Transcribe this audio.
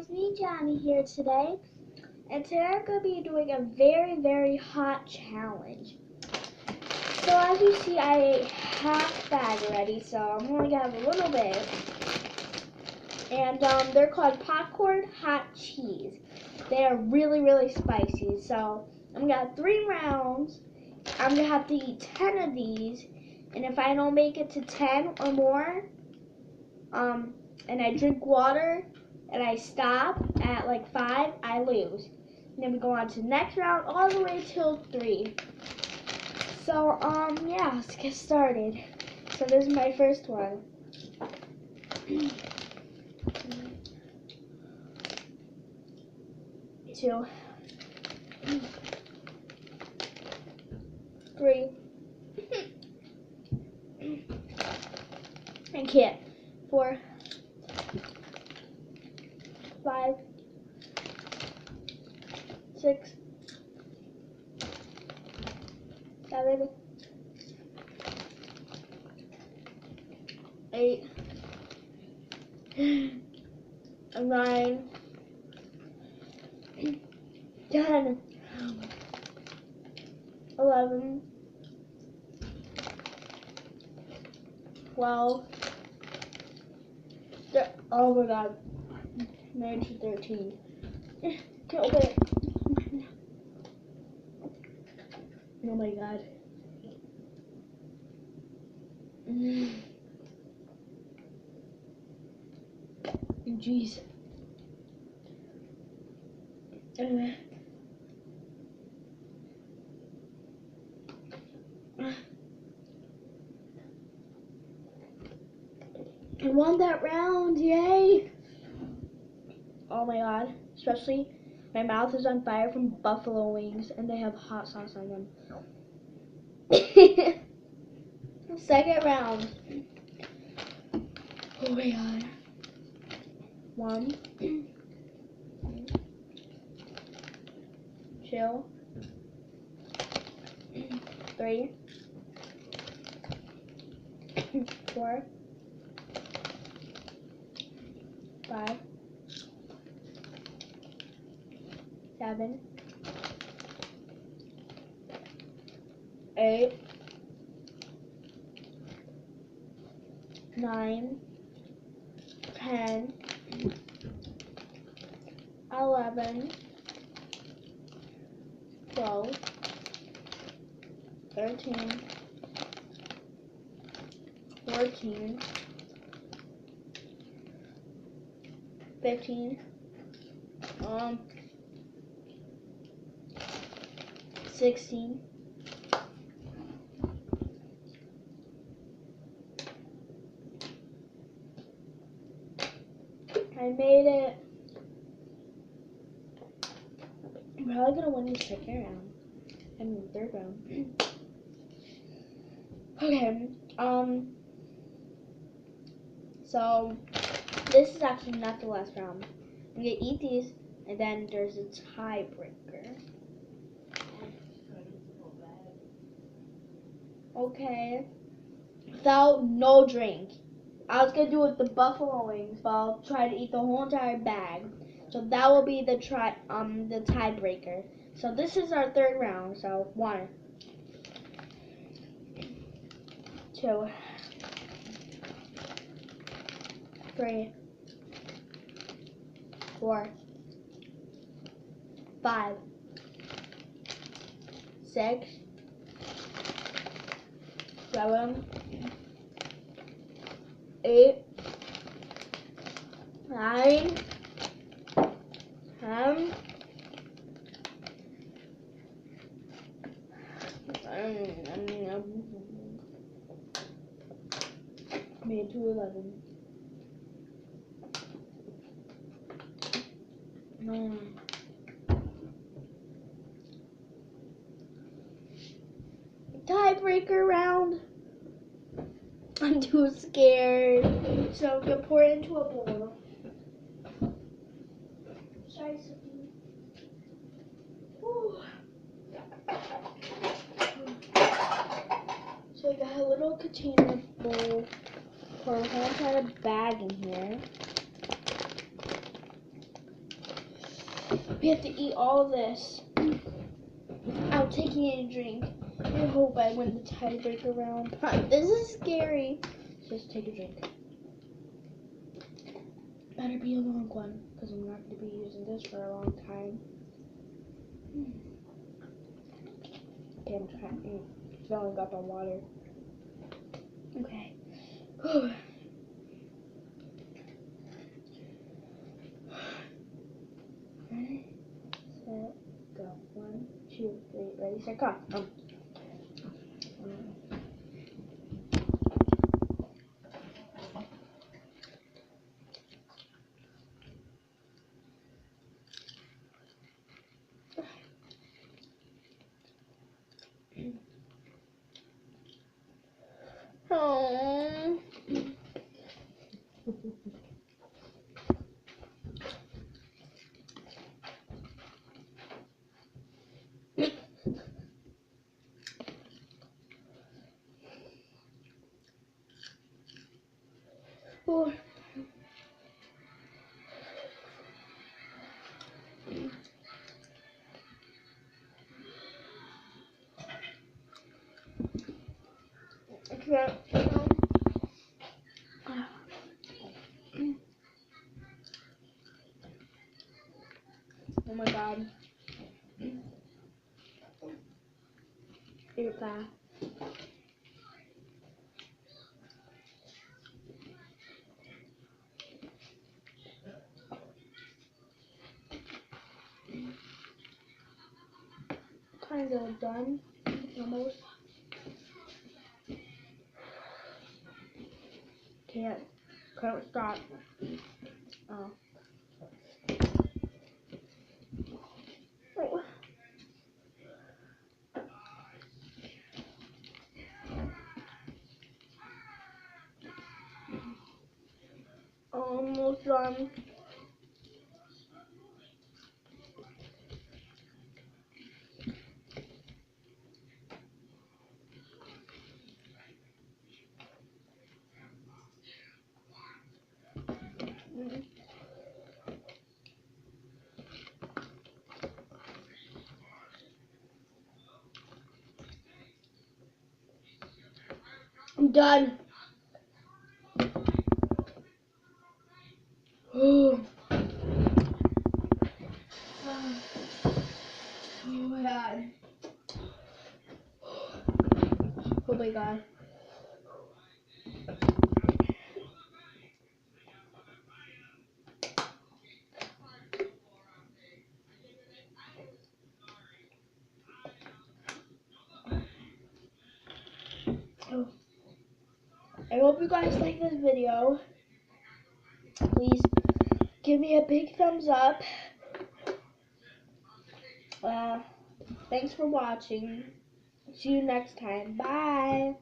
guys, me Gianna here today, and today I'm going to be doing a very hot challenge. So as you see, I ate half bag already, so I'm only going to have a little bit. And they're called popcorn hot cheese. They are really spicy, so I'm going to have 3 rounds. I'm going to have to eat 10 of these, and if I don't make it to 10 or more, and I drink water, and I stop at like 5, I lose. And then we go on to the next round all the way till 3. So, yeah, let's get started. So this is my first one. 2, 3. I can't. 4, 5, 6, 7, 8, 9, 10, 11, 12. Oh my god. 9 to 13. Can't open it. Oh my god. Jeez. Anyway. I won that round, yay! Oh my god, especially my mouth is on fire from buffalo wings and they have hot sauce on them. Second round. Oh my god. 1, 2, 3, 4, 5, 7, 8, 9, 10, 11, 12, 13, 14, 15, 16, I made it. I'm probably gonna win the second round and the third round. Okay, so this is actually not the last round. I'm gonna eat these, and then there's a tiebreaker. Okay, without no drink. I was gonna do it with the buffalo wings, but I'll try to eat the whole entire bag. So that will be the tiebreaker. So this is our third round. So 1, 2, 3, 4, 5, 6, 7, 8, 9, 10, made to 11. Tiebreaker round. I'm too scared, so I'm gonna pour it into a bowl. Sorry, Sophie. So I got a little container bowl for a whole entire bag in here. We have to eat all this. I'm taking a drink. I hope I win the tiebreaker round. This is scary. Just take a drink. Better be a long one, because I'm not going to be using this for a long time. Okay, I'm filling up on water. Okay. Ready, set, go. 1, 2, 3. Ready, set, go. Oh. Oh. Okay. Oh my god. Eat that. Kind of done. Almost. Can't stop. Oh. Oh. Almost done. I'm done. Oh. Oh my god. Oh my god. Oh. I hope you guys like this video. Please give me a big thumbs up. Thanks for watching. See you next time. Bye.